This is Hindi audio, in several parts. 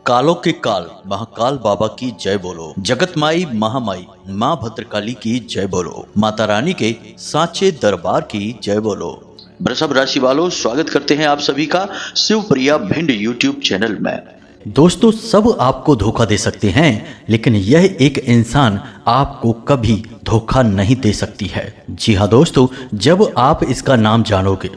कालों के काल महाकाल बाबा की जय बोलो। जगत माई महामाई माँ भद्रकाली की जय बोलो। माता रानी के सांचे दरबार की जय बोलो। वृषभ राशि वालों, स्वागत करते हैं आप सभी का शिवप्रिया भिंड यूट्यूब चैनल में। दोस्तों, सब आपको धोखा दे सकते हैं, लेकिन यह एक इंसान आपको कभी धोखा नहीं दे सकती है। जी हाँ दोस्तों, जब आप इसका नाम जानोगे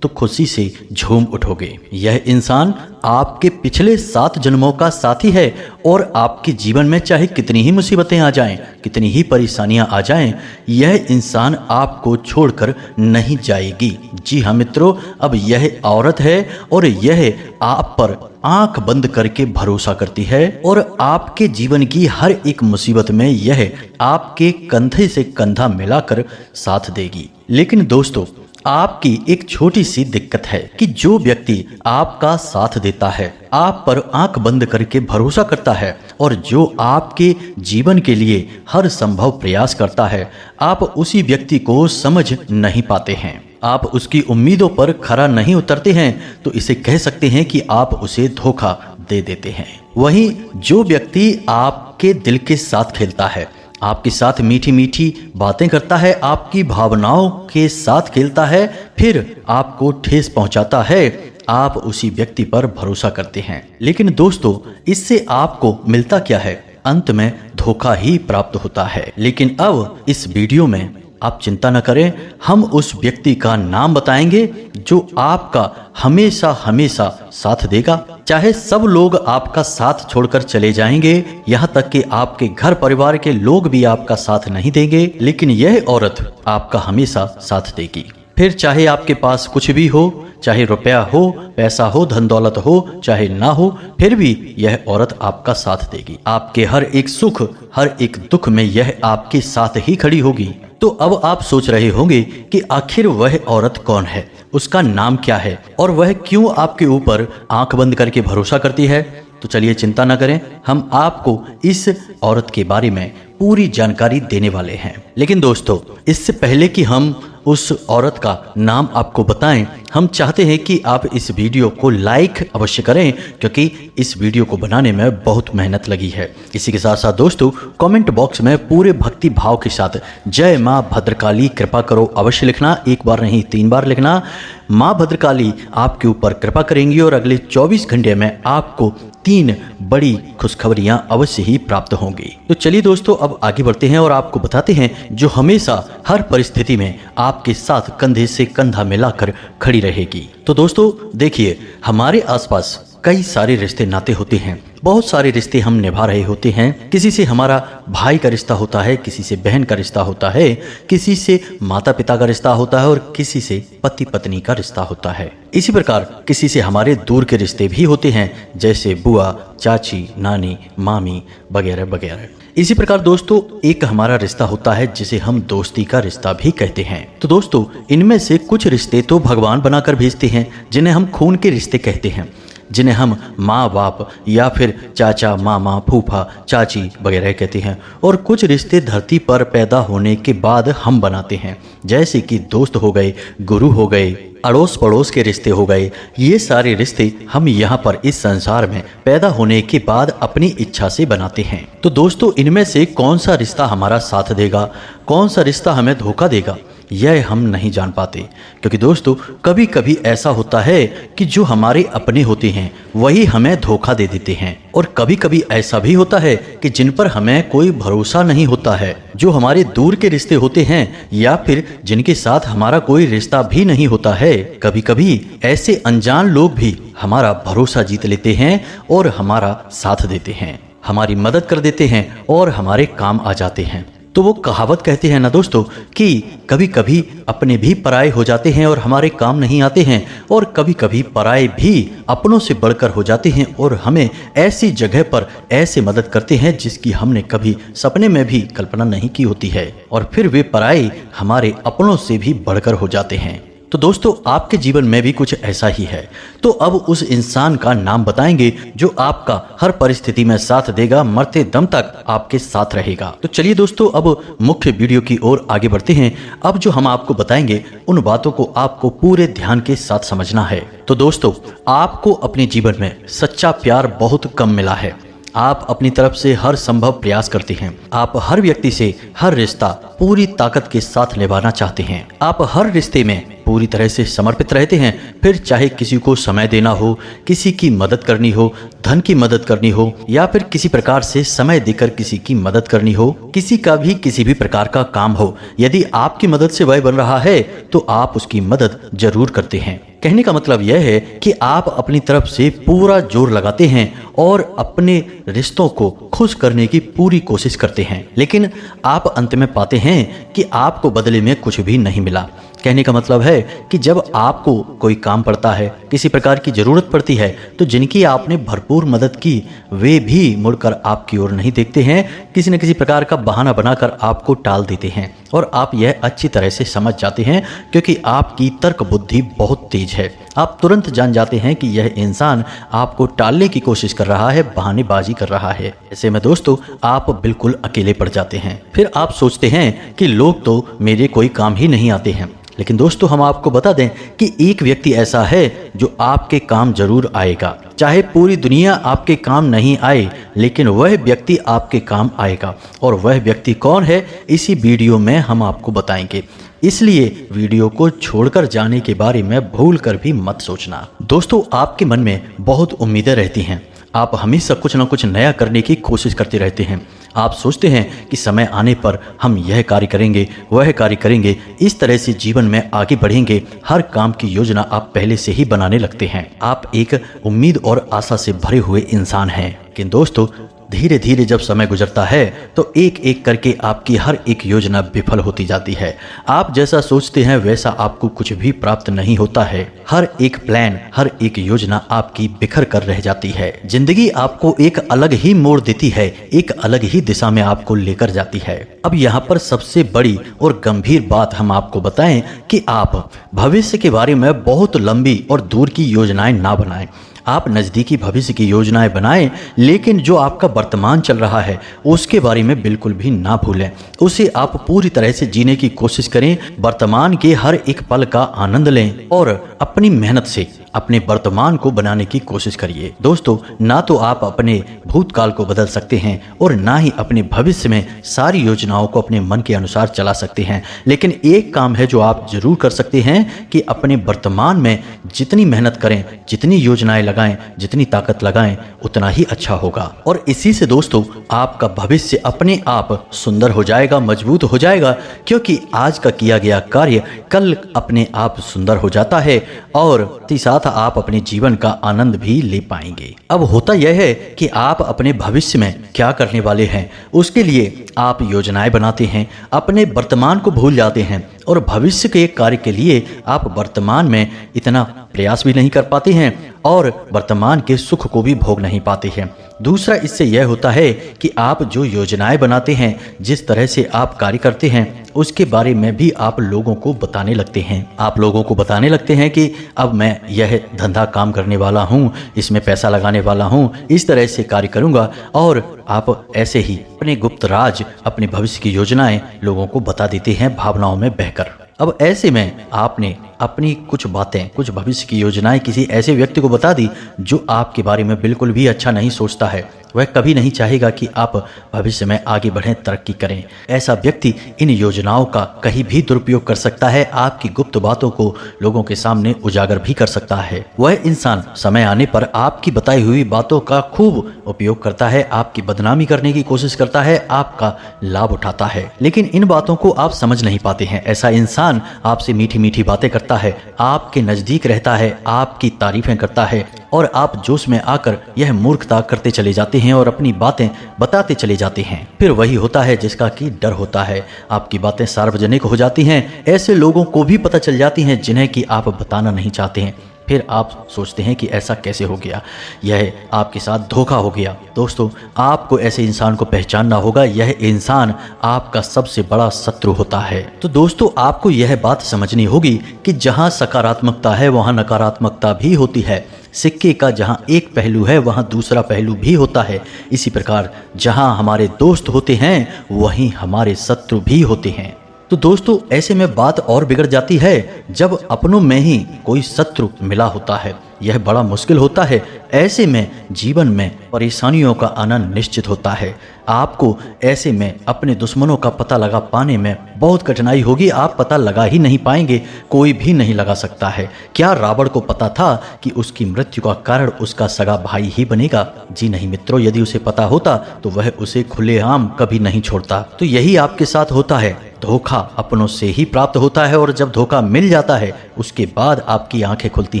तो खुशी से झूम उठोगे। यह इंसान आपके पिछले 7 जन्मों का साथी है और आपके जीवन में चाहे कितनी ही मुसीबतें आ जाएं, कितनी ही परेशानियां आ जाएं, यह इंसान आपको छोड़कर नहीं जाएगी। जी हाँ मित्रों, अब यह औरत है और यह आप पर आंख बंद करके भरोसा करती है और आपके जीवन की हर एक मुसीबत में यह आपके कंधे से कंधा मिलाकर साथ देगी। लेकिन दोस्तों, आपकी एक छोटी सी दिक्कत है कि जो व्यक्ति आपका साथ देता है, आप पर आंख बंद करके भरोसा करता है और जो आपके जीवन के लिए हर संभव प्रयास करता है, आप उसी व्यक्ति को समझ नहीं पाते हैं। आप उसकी उम्मीदों पर खरा नहीं उतरते हैं, तो इसे कह सकते हैं कि आप उसे धोखा दे देते हैं। वहीं जो व्यक्ति आपके दिल के साथ खेलता है, आपके साथ मीठी मीठी बातें करता है, आपकी भावनाओं के साथ खेलता है, फिर आपको ठेस पहुंचाता है, आप उसी व्यक्ति पर भरोसा करते हैं। लेकिन दोस्तों, इससे आपको मिलता क्या है? अंत में धोखा ही प्राप्त होता है। लेकिन अब इस वीडियो में आप चिंता न करें, हम उस व्यक्ति का नाम बताएंगे जो आपका हमेशा हमेशा साथ देगा। चाहे सब लोग आपका साथ छोड़कर चले जाएंगे, यहाँ तक कि आपके घर परिवार के लोग भी आपका साथ नहीं देंगे, लेकिन यह औरत आपका हमेशा साथ देगी। फिर चाहे आपके पास कुछ भी हो, चाहे रुपया हो, पैसा हो, धन दौलत हो, चाहे ना हो, फिर भी यह औरत आपका साथ देगी। आपके हर एक सुख, हर एक दुख में यह आपके साथ ही खड़ी होगी। तो अब आप सोच रहे होंगे कि आखिर वह औरत कौन है, उसका नाम क्या है और वह क्यों आपके ऊपर आंख बंद करके भरोसा करती है। तो चलिए चिंता न करें, हम आपको इस औरत के बारे में पूरी जानकारी देने वाले हैं। लेकिन दोस्तों, इससे पहले कि हम उस औरत का नाम आपको बताएं, हम चाहते हैं कि आप इस वीडियो को लाइक अवश्य करें, क्योंकि इस वीडियो को बनाने में बहुत मेहनत लगी है। इसी के साथ साथ दोस्तों, कमेंट बॉक्स में पूरे भक्ति भाव के साथ जय माँ भद्रकाली कृपा करो अवश्य लिखना। एक बार नहीं, 3 बार लिखना। माँ भद्रकाली आपके ऊपर कृपा करेंगी और अगले 24 घंटे में आपको 3 बड़ी खुशखबरियां अवश्य ही प्राप्त होंगी। तो चलिए दोस्तों, अब आगे बढ़ते हैं और आपको बताते हैं जो हमेशा हर परिस्थिति में आपके साथ कंधे से कंधा मिलाकर खड़ी रहेगी। तो दोस्तों देखिए, हमारे आसपास कई सारे रिश्ते नाते होते हैं, बहुत सारे रिश्ते हम निभा रहे होते हैं। किसी से हमारा भाई का रिश्ता होता है, किसी से बहन का रिश्ता होता है, किसी से माता पिता का रिश्ता होता है और किसी से पति पत्नी का रिश्ता होता है। इसी प्रकार किसी से हमारे दूर के रिश्ते भी होते हैं, जैसे बुआ, चाची, नानी, मामी वगैरह वगैरह। इसी प्रकार दोस्तों, एक हमारा रिश्ता होता है जिसे हम दोस्ती का रिश्ता भी कहते हैं। तो दोस्तों, इनमें से कुछ रिश्ते तो भगवान बनाकर भेजते हैं, जिन्हें हम खून के रिश्ते कहते हैं, जिन्हें हम माँ बाप या फिर चाचा, मामा, फूफा, चाची वगैरह कहते हैं। और कुछ रिश्ते धरती पर पैदा होने के बाद हम बनाते हैं, जैसे कि दोस्त हो गए, गुरु हो गए, अड़ोस पड़ोस के रिश्ते हो गए। ये सारे रिश्ते हम यहाँ पर इस संसार में पैदा होने के बाद अपनी इच्छा से बनाते हैं। तो दोस्तों, इनमें से कौन सा रिश्ता हमारा साथ देगा, कौन सा रिश्ता हमें धोखा देगा, यह हम नहीं जान पाते। क्योंकि दोस्तों, कभी कभी ऐसा होता है कि जो हमारे अपने होते हैं वही हमें धोखा दे देते हैं, और कभी कभी ऐसा भी होता है कि जिन पर हमें कोई भरोसा नहीं होता है, जो हमारे दूर के रिश्ते होते हैं या फिर जिनके साथ हमारा कोई रिश्ता भी नहीं होता है, कभी कभी ऐसे अनजान लोग भी हमारा भरोसा जीत लेते हैं और हमारा साथ देते हैं, हमारी मदद कर देते हैं और हमारे काम आ जाते हैं। तो वो कहावत कहते हैं ना दोस्तों कि कभी कभी अपने भी पराये हो जाते हैं और हमारे काम नहीं आते हैं, और कभी कभी पराये भी अपनों से बढ़कर हो जाते हैं और हमें ऐसी जगह पर ऐसे मदद करते हैं जिसकी हमने कभी सपने में भी कल्पना नहीं की होती है, और फिर वे पराये हमारे अपनों से भी बढ़कर हो जाते हैं। तो दोस्तों आपके जीवन में भी कुछ ऐसा ही है। तो अब उस इंसान का नाम बताएंगे जो आपका हर परिस्थिति में साथ देगा, मरते दम तक आपके साथ रहेगा। तो चलिए दोस्तों अब मुख्य वीडियो की ओर आगे बढ़ते हैं। अब जो हम आपको बताएंगे उन बातों को आपको पूरे ध्यान के साथ समझना है। तो दोस्तों आपको अपने जीवन में सच्चा प्यार बहुत कम मिला है। आप अपनी तरफ से हर संभव प्रयास करते हैं। आप हर व्यक्ति से हर रिश्ता पूरी ताकत के साथ निभाना चाहते हैं। आप हर रिश्ते में पूरी तरह से समर्पित रहते हैं, फिर चाहे किसी को समय देना हो, किसी की मदद करनी हो, धन की मदद करनी हो, या फिर किसी प्रकार से समय देकर किसी की मदद करनी हो, किसी का भी किसी भी प्रकार का काम हो, यदि आपकी मदद से वह बन रहा है तो आप उसकी मदद जरूर करते हैं। कहने का मतलब यह है कि आप अपनी तरफ से पूरा जोर लगाते हैं और अपने रिश्तों को खुश करने की पूरी कोशिश करते हैं, लेकिन आप अंत में पाते हैं कि आपको बदले में कुछ भी नहीं मिला। कहने का मतलब है कि जब आपको कोई काम पड़ता है, किसी प्रकार की जरूरत पड़ती है, तो जिनकी आपने भरपूर मदद की वे भी मुड़कर आपकी ओर नहीं देखते हैं, किसी न किसी प्रकार का बहाना बनाकर आपको टाल देते हैं। और आप यह अच्छी तरह से समझ जाते हैं क्योंकि आपकी तर्क बुद्धि बहुत तेज है। आप तुरंत जान जाते हैं कि यह इंसान आपको टालने की कोशिश कर रहा है, बहानेबाजी कर रहा है। ऐसे में दोस्तों आप बिल्कुल अकेले पड़ जाते हैं। फिर आप सोचते हैं कि लोग तो मेरे कोई काम ही नहीं आते हैं। लेकिन दोस्तों हम आपको बता दें कि एक व्यक्ति ऐसा है जो आपके काम जरूर आएगा। चाहे पूरी दुनिया आपके काम नहीं आए, लेकिन वह व्यक्ति आपके काम आएगा। और वह व्यक्ति कौन है इसी वीडियो में हम आपको बताएंगे, इसलिए वीडियो को छोड़कर जाने के बारे में भूल कर भी मत सोचना। दोस्तों आपके मन में बहुत उम्मीदें रहती हैं। आप हमेशा कुछ न कुछ नया करने की कोशिश करते रहते हैं। आप सोचते हैं कि समय आने पर हम यह कार्य करेंगे, वह कार्य करेंगे, इस तरह से जीवन में आगे बढ़ेंगे। हर काम की योजना आप पहले से ही बनाने लगते हैं। आप एक उम्मीद और आशा से भरे हुए इंसान हैं। लेकिन दोस्तों धीरे धीरे जब समय गुजरता है तो एक एक करके आपकी हर एक योजना विफल होती जाती है। आप जैसा सोचते हैं वैसा आपको कुछ भी प्राप्त नहीं होता है। हर एक प्लान, हर एक योजना आपकी बिखर कर रह जाती है। जिंदगी आपको एक अलग ही मोड़ देती है, एक अलग ही दिशा में आपको लेकर जाती है। अब यहाँ पर सबसे बड़ी और गंभीर बात हम आपको बताएं कि आप भविष्य के बारे में बहुत लंबी और दूर की योजनाएं ना बनाएं। आप नज़दीकी भविष्य की योजनाएं बनाएं, लेकिन जो आपका वर्तमान चल रहा है उसके बारे में बिल्कुल भी ना भूलें। उसे आप पूरी तरह से जीने की कोशिश करें। वर्तमान के हर एक पल का आनंद लें और अपनी मेहनत से अपने वर्तमान को बनाने की कोशिश करिए। दोस्तों ना तो आप अपने भूतकाल को बदल सकते हैं और ना ही अपने भविष्य में सारी योजनाओं को अपने मन के अनुसार चला सकते हैं, लेकिन एक काम है जो आप जरूर कर सकते हैं कि अपने वर्तमान में जितनी मेहनत करें, जितनी योजनाएं लगाएं, जितनी ताकत लगाएं, उतना ही अच्छा होगा। और इसी से दोस्तों आपका भविष्य अपने आप सुंदर हो जाएगा, मजबूत हो जाएगा, क्योंकि आज का किया गया कार्य कल अपने आप सुंदर हो जाता है और साथ आप अपने जीवन का आनंद भी ले पाएंगे। अब होता यह है कि आप अपने भविष्य में क्या करने वाले हैं उसके लिए आप योजनाएं बनाते हैं, अपने वर्तमान को भूल जाते हैं और भविष्य के कार्य के लिए आप वर्तमान में इतना प्रयास भी नहीं कर पाते हैं और वर्तमान के सुख को भी भोग नहीं पाते हैं। दूसरा इससे यह होता है कि आप जो योजनाएं बनाते हैं, जिस तरह से आप कार्य करते हैं, उसके बारे में भी आप लोगों को बताने लगते हैं। आप लोगों को बताने लगते हैं कि अब मैं यह धंधा काम करने वाला हूँ, इसमें पैसा लगाने वाला हूँ, इस तरह से कार्य करूँगा। और आप ऐसे ही अपने गुप्त राज, अपने भविष्य की योजनाएं लोगों को बता देते हैं भावनाओं में बहकर। अब ऐसे में आपने अपनी कुछ बातें, कुछ भविष्य की योजनाएं किसी ऐसे व्यक्ति को बता दी जो आपके बारे में बिल्कुल भी अच्छा नहीं सोचता है। वह कभी नहीं चाहेगा कि आप भविष्य में आगे बढ़ें, तरक्की करें। ऐसा व्यक्ति इन योजनाओं का कहीं भी दुरुपयोग कर सकता है, आपकी गुप्त बातों को लोगों के सामने उजागर भी कर सकता है। वह इंसान समय आने पर आपकी बताई हुई बातों का खूब उपयोग करता है, आपकी बदनामी करने की कोशिश करता है, आपका लाभ उठाता है, लेकिन इन बातों को आप समझ नहीं पाते हैं। ऐसा इंसान आपसे मीठी मीठी बातें करता है, आपके नजदीक रहता है, आपकी तारीफें करता है और आप जोश में आकर यह मूर्खता करते चले जाते हैं और अपनी बातें बताते चले जाते हैं। फिर वही होता है जिसका कि डर होता है। आपकी बातें सार्वजनिक हो जाती हैं, ऐसे लोगों को भी पता चल जाती हैं जिन्हें कि आप बताना नहीं चाहते हैं। फिर आप सोचते हैं कि ऐसा कैसे हो गया, यह आपके साथ धोखा हो गया। दोस्तों, आपको ऐसे इंसान को पहचानना होगा, यह इंसान आपका सबसे बड़ा शत्रु होता है। तो दोस्तों, आपको यह बात समझनी होगी कि जहाँ सकारात्मकता है वहाँ नकारात्मकता भी होती है। सिक्के का जहाँ एक पहलू है वहाँ दूसरा पहलू भी होता है। इसी प्रकार जहाँ हमारे दोस्त होते हैं वहीं हमारे शत्रु भी होते हैं। तो दोस्तों, ऐसे में बात और बिगड़ जाती है जब अपनों में ही कोई शत्रु मिला होता है। यह बड़ा मुश्किल होता है। ऐसे में जीवन में परेशानियों का आना निश्चित होता है। आपको ऐसे में अपने दुश्मनों का पता लगा पाने में बहुत कठिनाई होगी। आप पता लगा ही नहीं पाएंगे, कोई भी नहीं लगा सकता है। क्या रावण को पता था कि उसकी मृत्यु का कारण उसका सगा भाई ही बनेगा? जी नहीं मित्रों, यदि उसे पता होता तो वह उसे खुलेआम कभी नहीं छोड़ता। तो यही आपके साथ होता है। धोखा अपनों से ही प्राप्त होता है और जब धोखा मिल जाता है उसके बाद आपकी आंखें खुलती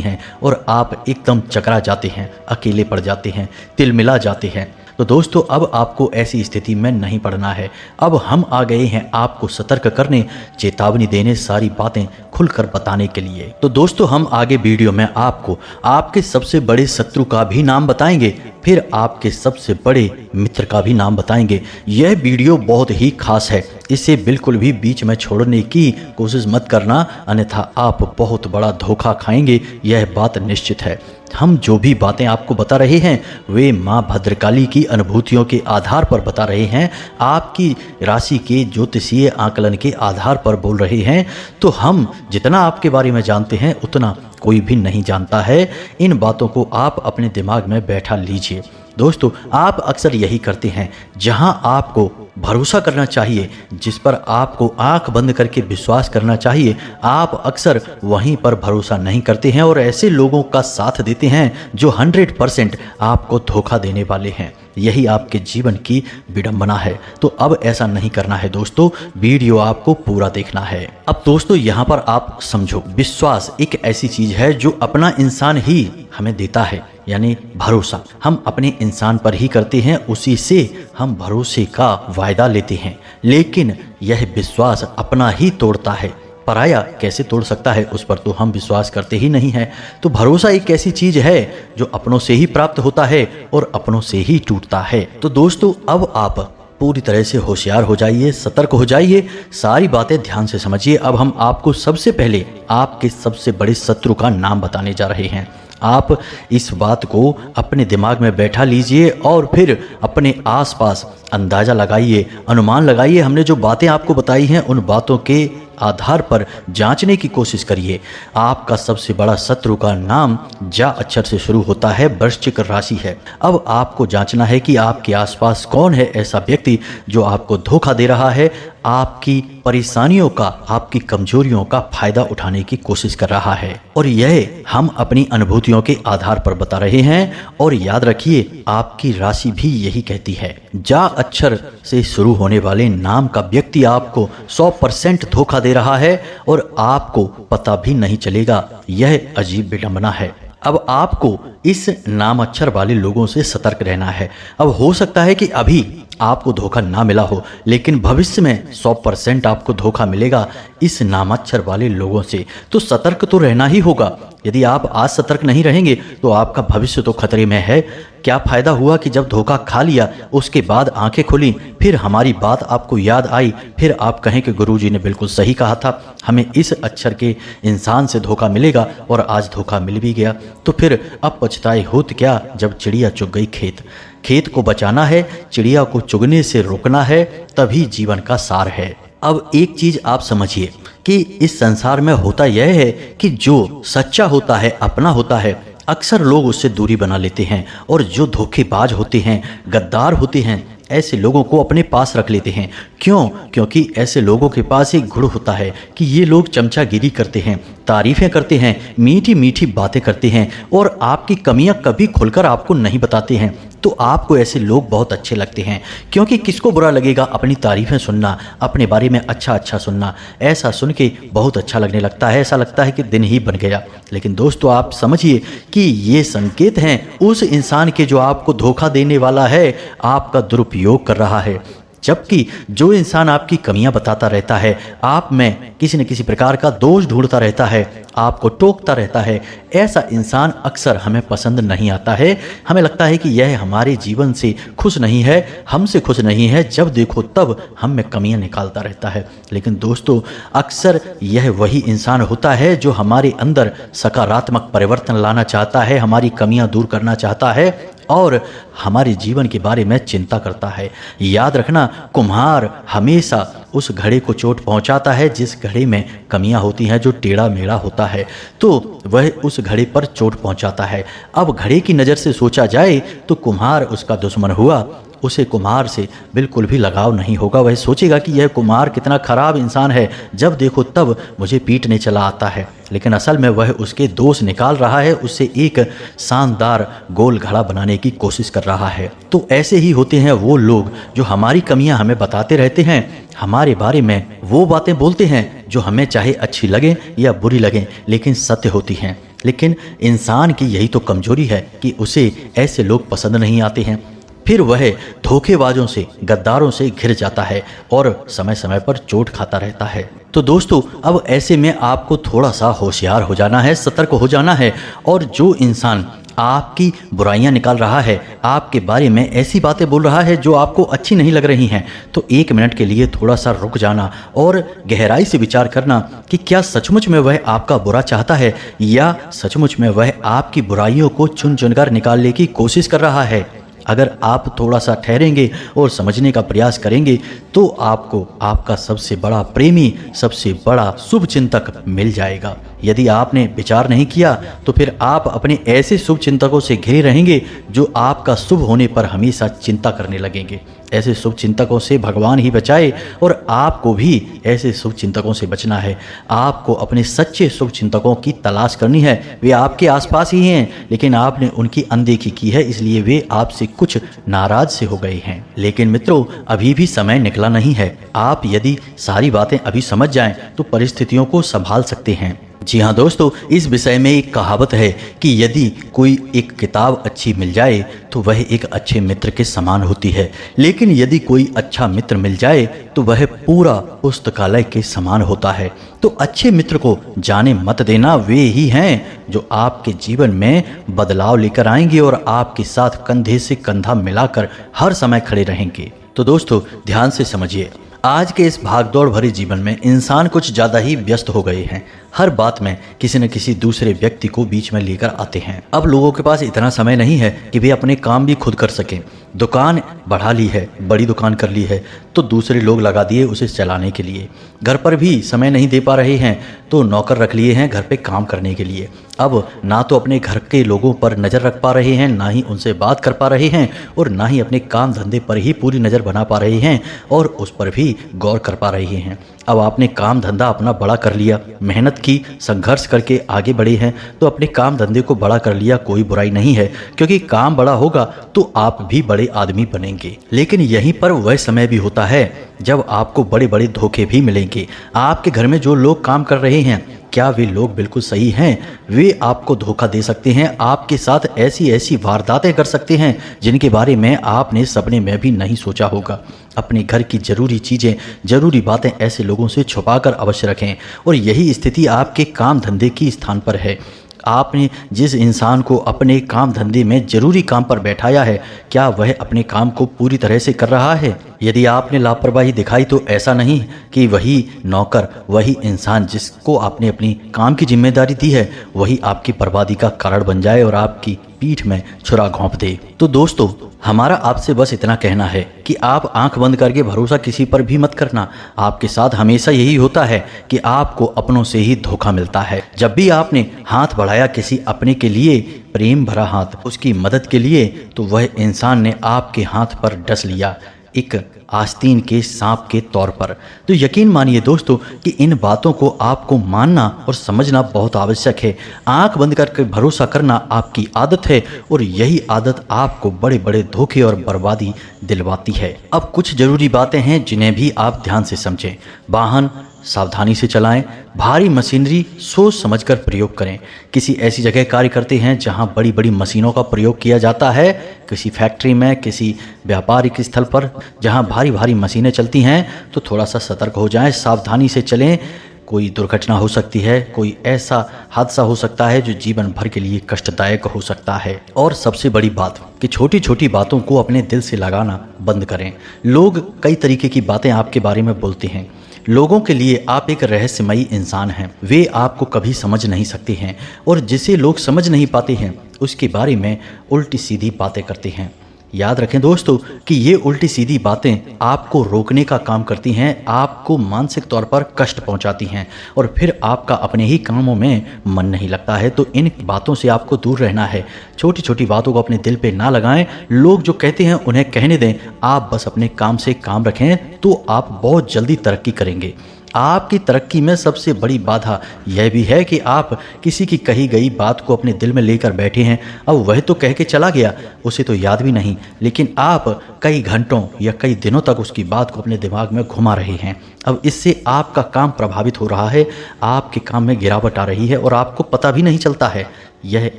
हैं और आप एकदम चकरा जाते हैं, अकेले पड़ जाते हैं, तिलमिला जाते हैं। तो दोस्तों, अब आपको ऐसी स्थिति में नहीं पड़ना है। अब हम आ गए हैं आपको सतर्क करने, चेतावनी देने, सारी बातें खुलकर बताने के लिए। तो दोस्तों, हम आगे वीडियो में आपको आपके सबसे बड़े शत्रु का भी नाम बताएंगे, फिर आपके सबसे बड़े मित्र का भी नाम बताएंगे। यह वीडियो बहुत ही खास है, इसे बिल्कुल भी बीच में छोड़ने की कोशिश मत करना, अन्यथा आप बहुत बड़ा धोखा खाएंगे, यह बात निश्चित है। हम जो भी बातें आपको बता रहे हैं वे माँ भद्रकाली की अनुभूतियों के आधार पर बता रहे हैं, आपकी राशि के ज्योतिषीय आकलन के आधार पर बोल रहे हैं। तो हम जितना आपके बारे में जानते हैं उतना कोई भी नहीं जानता है। इन बातों को आप अपने दिमाग में बैठा लीजिए। दोस्तों, आप अक्सर यही करते हैं, जहां आपको भरोसा करना चाहिए, जिस पर आपको आंख बंद करके विश्वास करना चाहिए, आप अक्सर वहीं पर भरोसा नहीं करते हैं और ऐसे लोगों का साथ देते हैं जो 100% आपको धोखा देने वाले हैं। यही आपके जीवन की विडंबना है। तो अब ऐसा नहीं करना है दोस्तों, वीडियो आपको पूरा देखना है। अब दोस्तों, यहाँ पर आप समझो, विश्वास एक ऐसी चीज है जो अपना इंसान ही हमें देता है, यानी भरोसा हम अपने इंसान पर ही करते हैं, उसी से हम भरोसे का वायदा लेते हैं। लेकिन यह विश्वास अपना ही तोड़ता है, पराया कैसे तोड़ सकता है, उस पर तो हम विश्वास करते ही नहीं है। तो भरोसा एक ऐसी चीज है जो अपनों से ही प्राप्त होता है और अपनों से ही टूटता है। तो दोस्तों, अब आप पूरी तरह से होशियार हो जाइए, सतर्क हो जाइए, सारी बातें ध्यान से समझिए। अब हम आपको सबसे पहले आपके सबसे बड़े शत्रु का नाम बताने जा रहे हैं। आप इस बात को अपने दिमाग में बैठा लीजिए और फिर अपने आसपास अंदाज़ा लगाइए, अनुमान लगाइए। हमने जो बातें आपको बताई हैं उन बातों के आधार पर जांचने की कोशिश करिए। आपका सबसे बड़ा शत्रु का नाम जा अक्षर से शुरू होता है, वृश्चिक राशि है। अब आपको जांचना है कि आपके आसपास कौन है ऐसा व्यक्ति जो आपको धोखा दे रहा है, आपकी परेशानियों का, आपकी कमजोरियों का फायदा उठाने की कोशिश कर रहा है। और यह हम अपनी अनुभूतियों के आधार पर बता रहे हैं। और याद रखिए, आपकी राशि भी यही कहती है। जा अक्षर से शुरू होने वाले नाम का व्यक्ति आपको 100% धोखा दे रहा है और आपको पता भी नहीं चलेगा। यह अजीब विडंबना है। अब आपको इस नाम अक्षर वाले लोगों से सतर्क रहना है। अब हो सकता है कि अभी आपको धोखा ना मिला हो, लेकिन भविष्य में 100% आपको धोखा मिलेगा इस नामाक्षर वाले लोगों से। तो सतर्क तो रहना ही होगा। यदि आप आज सतर्क नहीं रहेंगे तो आपका भविष्य तो खतरे में है। क्या फायदा हुआ कि जब धोखा खा लिया उसके बाद आंखें खुली, फिर हमारी बात आपको याद आई, फिर आप कहें कि गुरुजी ने बिल्कुल सही कहा था, हमें इस अक्षर के इंसान से धोखा मिलेगा और आज धोखा मिल भी गया। तो फिर अब पछताए होत क्या जब चिड़िया चुग गई खेत। खेत को बचाना है, चिड़िया को चुगने से रोकना है, तभी जीवन का सार है। अब एक चीज आप समझिए कि इस संसार में होता यह है कि जो सच्चा होता है, अपना होता है, अक्सर लोग उससे दूरी बना लेते हैं और जो धोखेबाज होते हैं, गद्दार होते हैं, ऐसे लोगों को अपने पास रख लेते हैं। क्यों? क्योंकि ऐसे लोगों के पास एक गुण होता है कि ये लोग चमचागिरी करते हैं, तारीफें करते हैं, मीठी मीठी बातें करते हैं और आपकी कमियां कभी खुलकर आपको नहीं बताते हैं। तो आपको ऐसे लोग बहुत अच्छे लगते हैं, क्योंकि किसको बुरा लगेगा अपनी तारीफें सुनना, अपने बारे में अच्छा अच्छा सुनना। ऐसा सुन के बहुत अच्छा लगने लगता है, ऐसा लगता है कि दिन ही बन गया। लेकिन दोस्तों, आप समझिए कि ये संकेत हैं उस इंसान के जो आपको धोखा देने वाला है, आपका दुरुपयोग कर रहा है। जबकि जो इंसान आपकी कमियां बताता रहता है, आप में किसी न किसी प्रकार का दोष ढूंढता रहता है, आपको टोकता रहता है, ऐसा इंसान अक्सर हमें पसंद नहीं आता है। हमें लगता है कि यह हमारे जीवन से खुश नहीं है, हमसे खुश नहीं है, जब देखो तब हम में कमियां निकालता रहता है। लेकिन दोस्तों, अक्सर यह वही इंसान होता है जो हमारे अंदर सकारात्मक परिवर्तन लाना चाहता है, हमारी कमियां दूर करना चाहता है और हमारे जीवन के बारे में चिंता करता है। याद रखना, कुम्हार हमेशा उस घड़े को चोट पहुंचाता है जिस घड़े में कमियां होती हैं, जो टेढ़ा मेढ़ा होता है, तो वह उस घड़े पर चोट पहुंचाता है। अब घड़े की नज़र से सोचा जाए तो कुम्हार उसका दुश्मन हुआ, उसे कुम्हार से बिल्कुल भी लगाव नहीं होगा। वह सोचेगा कि यह कुम्हार कितना खराब इंसान है, जब देखो तब मुझे पीटने चला आता है। लेकिन असल में वह उसके दोष निकाल रहा है, उससे एक शानदार गोल घड़ा बनाने की कोशिश कर रहा है। तो ऐसे ही होते हैं वो लोग जो हमारी कमियां हमें बताते रहते हैं, हमारे बारे में वो बातें बोलते हैं जो हमें चाहे अच्छी लगे या बुरी लगे, लेकिन सत्य होती हैं। लेकिन इंसान की यही तो कमजोरी है कि उसे ऐसे लोग पसंद नहीं आते हैं। फिर वह धोखेबाजों से, गद्दारों से घिर जाता है और समय समय पर चोट खाता रहता है। तो दोस्तों, अब ऐसे में आपको थोड़ा सा होशियार हो जाना है, सतर्क हो जाना है। और जो इंसान आपकी बुराइयां निकाल रहा है, आपके बारे में ऐसी बातें बोल रहा है जो आपको अच्छी नहीं लग रही हैं, तो 1 मिनट के लिए थोड़ा सा रुक जाना और गहराई से विचार करना कि क्या सचमुच में वह आपका बुरा चाहता है या सचमुच में वह आपकी बुराइयों को चुन चुनकर निकालने की कोशिश कर रहा है। अगर आप थोड़ा सा ठहरेंगे और समझने का प्रयास करेंगे तो आपको आपका सबसे बड़ा प्रेमी, सबसे बड़ा शुभ चिंतक मिल जाएगा। यदि आपने विचार नहीं किया तो फिर आप अपने ऐसे शुभ चिंतकों से घिरे रहेंगे जो आपका शुभ होने पर हमेशा चिंता करने लगेंगे। ऐसे शुभ चिंतकों से भगवान ही बचाए और आपको भी ऐसे शुभ चिंतकों से बचना है। आपको अपने सच्चे शुभ चिंतकों की तलाश करनी है। वे आपके आसपास ही हैं, लेकिन आपने उनकी अनदेखी की है, इसलिए वे आपसे कुछ नाराज से हो गए हैं। लेकिन मित्रों, अभी भी समय निकला नहीं है। आप यदि सारी बातें अभी समझ जाएं तो परिस्थितियों को संभाल सकते हैं। जी हाँ दोस्तों, इस विषय में एक कहावत है कि यदि कोई एक किताब अच्छी मिल जाए तो वह एक अच्छे मित्र के समान होती है, लेकिन यदि कोई अच्छा मित्र मिल जाए तो वह पूरा पुस्तकालय के समान होता है। तो अच्छे मित्र को जाने मत देना, वे ही हैं जो आपके जीवन में बदलाव लेकर आएंगे और आपके साथ कंधे से कंधा मिलाकर हर समय खड़े रहेंगे। तो दोस्तों, ध्यान से समझिए, आज के इस भागदौड़ भरे जीवन में इंसान कुछ ज़्यादा ही व्यस्त हो गए हैं। हर बात में किसी न किसी दूसरे व्यक्ति को बीच में लेकर आते हैं। अब लोगों के पास इतना समय नहीं है कि वे अपने काम भी खुद कर सकें। दुकान बढ़ा ली है, बड़ी दुकान कर ली है, तो दूसरे लोग लगा दिए उसे चलाने के लिए। घर पर भी समय नहीं दे पा रहे हैं तो नौकर रख लिए हैं घर पे काम करने के लिए। अब ना तो अपने घर के लोगों पर नज़र रख पा रहे हैं, ना ही उनसे बात कर पा रहे हैं और ना ही अपने काम धंधे पर ही पूरी नज़र बना पा रहे हैं और उस पर भी गौर कर पा रहे हैं। अब आपने काम धंधा अपना बड़ा कर लिया, मेहनत की, संघर्ष करके आगे बढ़े हैं, तो अपने काम धंधे को बड़ा कर लिया, कोई बुराई नहीं है, क्योंकि काम बड़ा होगा तो आप भी बड़े आदमी बनेंगे। लेकिन यहीं पर वह समय भी होता है जब आपको बड़े बड़े धोखे भी मिलेंगे। आपके घर में जो लोग काम कर रहे हैं, क्या वे लोग बिल्कुल सही हैं? वे आपको धोखा दे सकते हैं, आपके साथ ऐसी ऐसी वारदातें कर सकते हैं जिनके बारे में आपने सपने में भी नहीं सोचा होगा। अपने घर की ज़रूरी चीज़ें, ज़रूरी बातें ऐसे लोगों से छुपाकर अवश्य रखें। और यही स्थिति आपके काम धंधे की स्थान पर है। आपने जिस इंसान को अपने काम धंधे में ज़रूरी काम पर बैठाया है, क्या वह अपने काम को पूरी तरह से कर रहा है? यदि आपने लापरवाही दिखाई तो ऐसा नहीं कि वही नौकर, वही इंसान जिसको आपने अपनी काम की जिम्मेदारी दी है, वही आपकी बर्बादी का कारण बन जाए और आपकी पीठ में छुरा घोंप दे। तो दोस्तों, हमारा आपसे बस इतना कहना है कि आप आंख बंद करके भरोसा किसी पर भी मत करना। आपके साथ हमेशा यही होता है कि आपको अपनों से ही धोखा मिलता है। जब भी आपने हाथ बढ़ाया किसी अपने के लिए, प्रेम भरा हाथ, उसकी मदद के लिए, तो वह इंसान ने आपके हाथ पर डस लिया, एक आस्तीन के सांप के तौर पर। तो यकीन मानिए दोस्तों कि इन बातों को आपको मानना और समझना बहुत आवश्यक है। आंख बंद करके भरोसा करना आपकी आदत है और यही आदत आपको बड़े बड़े धोखे और बर्बादी दिलवाती है। अब कुछ जरूरी बातें हैं जिन्हें भी आप ध्यान से समझें। वाहन सावधानी से चलाएं। भारी मशीनरी सोच समझकर प्रयोग करें। किसी ऐसी जगह कार्य करते हैं जहां बड़ी बड़ी मशीनों का प्रयोग किया जाता है, किसी फैक्ट्री में, किसी व्यापारिक स्थल पर जहां भारी भारी मशीनें चलती हैं, तो थोड़ा सा सतर्क हो जाएं, सावधानी से चलें। कोई दुर्घटना हो सकती है, कोई ऐसा हादसा हो सकता है जो जीवन भर के लिए कष्टदायक हो सकता है। और सबसे बड़ी बात कि छोटी छोटी बातों को अपने दिल से लगाना बंद करें। लोग कई तरीके की बातें आपके बारे में बोलते हैं। लोगों के लिए आप एक रहस्यमयी इंसान हैं। वे आपको कभी समझ नहीं सकते हैं और जिसे लोग समझ नहीं पाते हैं उसके बारे में उल्टी सीधी बातें करते हैं। याद रखें दोस्तों कि ये उल्टी सीधी बातें आपको रोकने का काम करती हैं, आपको मानसिक तौर पर कष्ट पहुंचाती हैं और फिर आपका अपने ही कामों में मन नहीं लगता है। तो इन बातों से आपको दूर रहना है। छोटी छोटी बातों को अपने दिल पे ना लगाएं। लोग जो कहते हैं उन्हें कहने दें। आप बस अपने काम से काम रखें तो आप बहुत जल्दी तरक्की करेंगे। आपकी तरक्की में सबसे बड़ी बाधा यह भी है कि आप किसी की कही गई बात को अपने दिल में लेकर बैठे हैं। अब वह तो कह के चला गया, उसे तो याद भी नहीं, लेकिन आप कई घंटों या कई दिनों तक उसकी बात को अपने दिमाग में घुमा रहे हैं। अब इससे आपका काम प्रभावित हो रहा है, आपके काम में गिरावट आ रही है और आपको पता भी नहीं चलता है। यह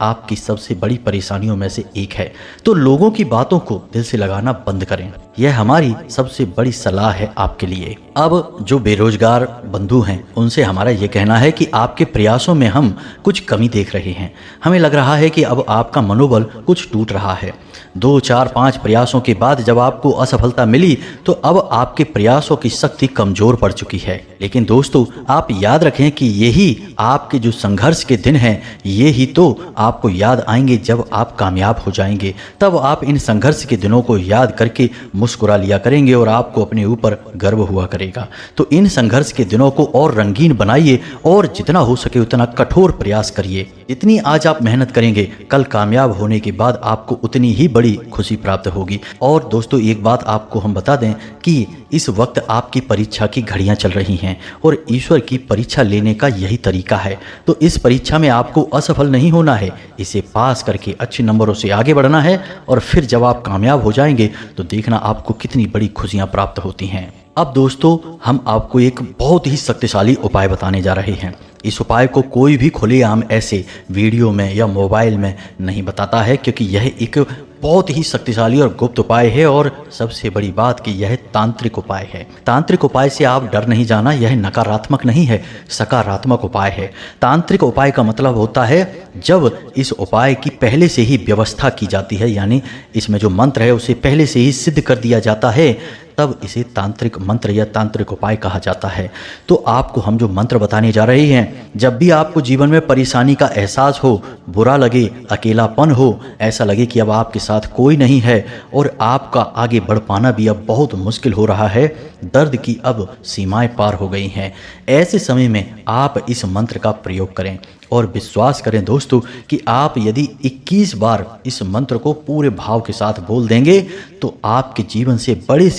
आपकी सबसे बड़ी परेशानियों में से एक है। तो लोगों की बातों को दिल से लगाना बंद करें। यह हमारी सबसे बड़ी सलाह है आपके लिए। अब जो बेरोजगार बंधु हैं उनसे हमारा यह कहना है कि आपके प्रयासों में हम कुछ कमी देख रहे हैं। हमें लग रहा है कि अब आपका मनोबल कुछ टूट रहा है। 2, 4, 5 प्रयासों के बाद जब आपको असफलता मिली तो अब आपके प्रयासों की शक्ति कमजोर पड़ चुकी है। लेकिन दोस्तों आप याद रखें कि यही आपके जो संघर्ष के दिन हैं, ये ही तो आपको याद आएंगे जब आप कामयाब हो जाएंगे। तब आप इन संघर्ष के दिनों को याद करके मुस्कुरा लिया करेंगे और आपको अपने ऊपर गर्व हुआ करेगा। तो इन संघर्ष के दिनों को और रंगीन बनाइए और जितना हो सके उतना कठोर प्रयास करिए। जितनी आज आप मेहनत करेंगे, कल कामयाब होने के बाद आपको उतनी ही बड़ी खुशी प्राप्त होगी। और दोस्तों एक बात आपको हम बता दें कि इस वक्त आपकी परीक्षा की घड़ियां चल रही हैं और ईश्वर की परीक्षा लेने का यही तरीका है। तो इस परीक्षा में आपको असफल नहीं होना है, इसे पास करके अच्छे नंबरों से आगे बढ़ना है और फिर जब आप कामयाब हो जाएंगे तो देखना आपको कितनी बड़ी खुशियां प्राप्त होती हैं। अब दोस्तों हम आपको एक बहुत ही शक्तिशाली उपाय बताने जा रहे हैं। इस उपाय को कोई भी खुलेआम ऐसे वीडियो में या मोबाइल में नहीं बताता है, क्योंकि यह एक बहुत ही शक्तिशाली और गुप्त उपाय है। और सबसे बड़ी बात कि यह तांत्रिक उपाय है। तांत्रिक उपाय से आप डर नहीं जाना, यह नकारात्मक नहीं है, सकारात्मक उपाय है। तांत्रिक उपाय का मतलब होता है जब इस उपाय की पहले से ही व्यवस्था की जाती है, यानी इसमें जो मंत्र है उसे पहले से ही सिद्ध कर दिया जाता है, तब इसे तांत्रिक मंत्र या तांत्रिक उपाय कहा जाता है। तो आपको हम जो मंत्र बताने जा रहे हैं, जब भी आपको जीवन में परेशानी का एहसास हो, बुरा लगे, अकेलापन हो, ऐसा लगे कि अब आपके साथ कोई नहीं है और आपका आगे बढ़ पाना भी अब बहुत मुश्किल हो रहा है, दर्द की अब सीमाएं पार हो गई हैं, ऐसे समय में आप इस मंत्र का प्रयोग करें। और विश्वास करें दोस्तों कि आप यदि 21 बार इस मंत्र को पूरे भाव के साथ बोल देंगे तो आपके जीवन से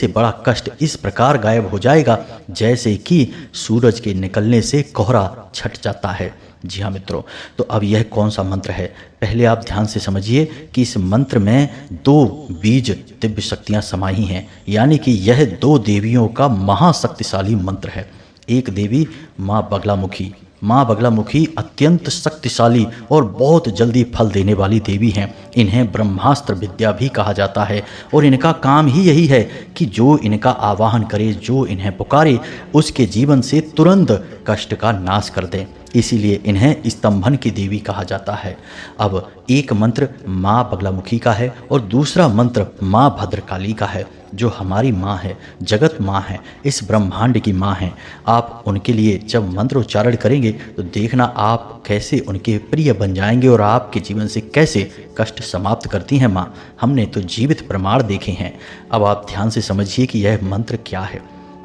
बड़ा कष्ट इस प्रकार गायब हो जाएगा जैसे कि सूरज के निकलने से कोहरा छट जाता है। जी हाँ मित्रों, तो अब यह कौन सा मंत्र है, पहले आप ध्यान से समझिए कि इस मंत्र में 2 बीज दिव्य शक्तियाँ समाई हैं, यानी कि यह 2 देवियों का महाशक्तिशाली मंत्र है। एक देवी माँ बगलामुखी। माँ बगलामुखी अत्यंत शक्तिशाली और बहुत जल्दी फल देने वाली देवी हैं। इन्हें ब्रह्मास्त्र विद्या भी कहा जाता है और इनका काम ही यही है कि जो इनका आवाहन करे, जो इन्हें पुकारे, उसके जीवन से तुरंत कष्ट का नाश कर दें। इसीलिए इन्हें स्तंभन की देवी कहा जाता है। अब एक मंत्र माँ बगलामुखी का है और दूसरा मंत्र माँ भद्रकाली का है, जो हमारी माँ है, जगत माँ है, इस ब्रह्मांड की माँ है। आप उनके लिए जब मंत्रोच्चारण करेंगे तो देखना आप कैसे उनके प्रिय बन जाएंगे और आपके जीवन से कैसे कष्ट समाप्त करती हैं माँ। हमने तो जीवित प्रमाण देखे हैं। अब आप ध्यान से समझिए कि यह मंत्र क्या है।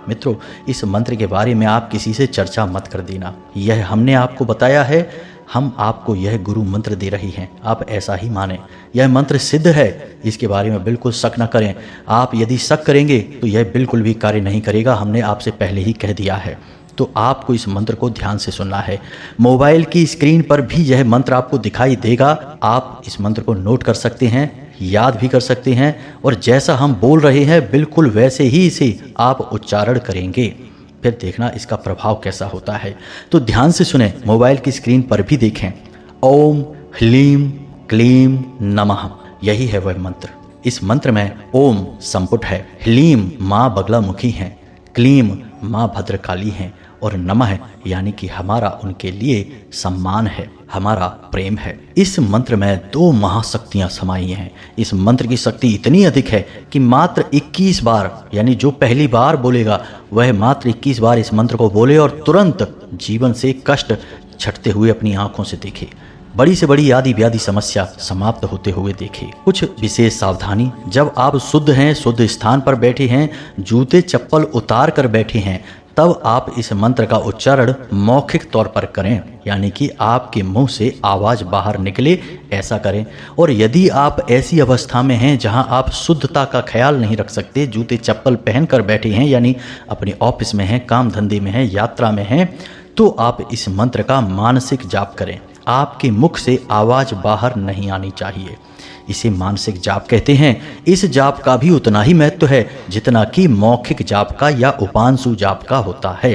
मित्रों, इस मंत्र के बारे में आप किसी से चर्चा मत कर देना। यह हमने आपको बताया है, हम आपको यह गुरु मंत्र दे रही हैं, आप ऐसा ही माने। यह मंत्र सिद्ध है, इसके बारे में बिल्कुल शक न करें। आप यदि शक करेंगे तो यह बिल्कुल भी कार्य नहीं करेगा, हमने आपसे पहले ही कह दिया है। तो आपको इस मंत्र को ध्यान से सुनना है। मोबाइल की स्क्रीन पर भी यह मंत्र आपको दिखाई देगा। आप इस मंत्र को नोट कर सकते हैं, याद भी कर सकते हैं और जैसा हम बोल रहे हैं बिल्कुल वैसे ही इसे आप उच्चारण करेंगे। फिर देखना इसका प्रभाव कैसा होता है। तो ध्यान से सुने, मोबाइल की स्क्रीन पर भी देखें। ओम ह्लीम क्लीम नमः, यही है वह मंत्र। इस मंत्र में ओम संपुट है, ह्लीम माँ बगलामुखी हैं, क्लीम माँ भद्रकाली हैं और नमः यानी कि हमारा उनके लिए सम्मान है, हमारा प्रेम है। इस मंत्र में 2 महाशक्तियां समाई हैं। इस मंत्र की शक्ति इतनी अधिक है कि मात्र 21 बार, यानी जो पहली बार बोलेगा वह मात्र 21 बार इस मंत्र को बोले और तुरंत जीवन से कष्ट छटते हुए अपनी आंखों से देखे, बड़ी से बड़ी आदि व्याधि समस्या समाप्त होते हुए देखे। कुछ विशेष सावधानी, जब आप शुद्ध हैं, शुद्ध स्थान पर बैठे हैं, जूते चप्पल उतार कर बैठे हैं, तब आप इस मंत्र का उच्चारण मौखिक तौर पर करें, यानी कि आपके मुंह से आवाज़ बाहर निकले, ऐसा करें। और यदि आप ऐसी अवस्था में हैं जहां आप शुद्धता का ख्याल नहीं रख सकते, जूते चप्पल पहनकर बैठे हैं, यानी अपने ऑफिस में हैं, काम धंधे में हैं, यात्रा में हैं, तो आप इस मंत्र का मानसिक जाप करें। आपके मुख से आवाज़ बाहर नहीं आनी चाहिए। इसे मानसिक जाप कहते हैं। इस जाप का भी उतना ही महत्व है जितना कि मौखिक जाप का या उपांशु जाप का होता है।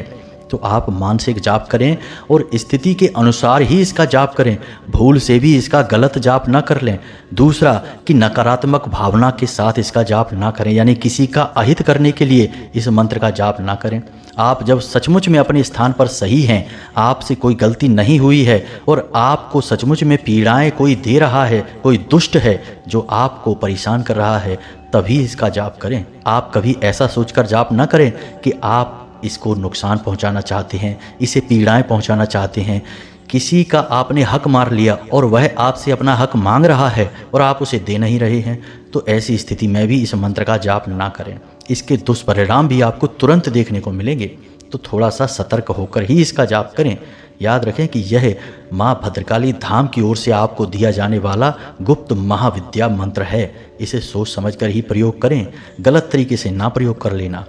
तो आप मानसिक जाप करें और स्थिति के अनुसार ही इसका जाप करें, भूल से भी इसका गलत जाप ना कर लें। दूसरा कि नकारात्मक भावना के साथ इसका जाप ना करें, यानी किसी का अहित करने के लिए इस मंत्र का जाप ना करें। आप जब सचमुच में अपने स्थान पर सही हैं, आपसे कोई गलती नहीं हुई है और आपको सचमुच में पीड़ाएं कोई दे रहा है, कोई दुष्ट है जो आपको परेशान कर रहा है, तभी इसका जाप करें। आप कभी ऐसा सोचकर जाप ना करें कि आप इसको नुकसान पहुंचाना चाहते हैं, इसे पीड़ाएं पहुंचाना चाहते हैं। किसी का आपने हक मार लिया और वह आपसे अपना हक मांग रहा है और आप उसे दे नहीं रहे हैं, तो ऐसी स्थिति में भी इस मंत्र का जाप ना करें। इसके दुष्परिणाम भी आपको तुरंत देखने को मिलेंगे। तो थोड़ा सा सतर्क होकर ही इसका जाप करें। याद रखें कि यह माँ भद्रकाली धाम की ओर से आपको दिया जाने वाला गुप्त महाविद्या मंत्र है। इसे सोच समझकर ही प्रयोग करें, गलत तरीके से ना प्रयोग कर लेना।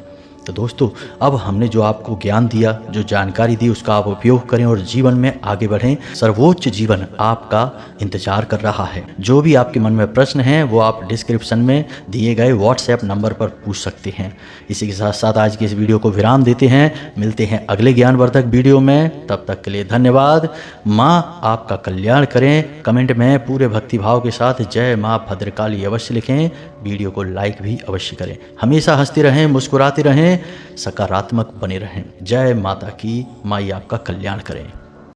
तो दोस्तों, अब हमने जो आपको ज्ञान दिया, जो जानकारी दी, उसका आप उपयोग करें और जीवन में आगे बढ़ें। सर्वोच्च जीवन आपका इंतजार कर रहा है। जो भी आपके मन में प्रश्न हैं वो आप डिस्क्रिप्शन में दिए गए व्हाट्सएप नंबर पर पूछ सकते हैं। इसी के साथ साथ आज की इस वीडियो को विराम देते हैं। मिलते हैं अगले ज्ञानवर्धक वीडियो में। तब तक के लिए धन्यवाद। माँ आपका कल्याण करें। कमेंट में पूरे भक्तिभाव के साथ जय माँ भद्रकाली अवश्य लिखें। वीडियो को लाइक भी अवश्य करें। हमेशा हंसते रहें, मुस्कुराते रहें, सकारात्मक बने रहें। जय माता की। माई आपका कल्याण करें।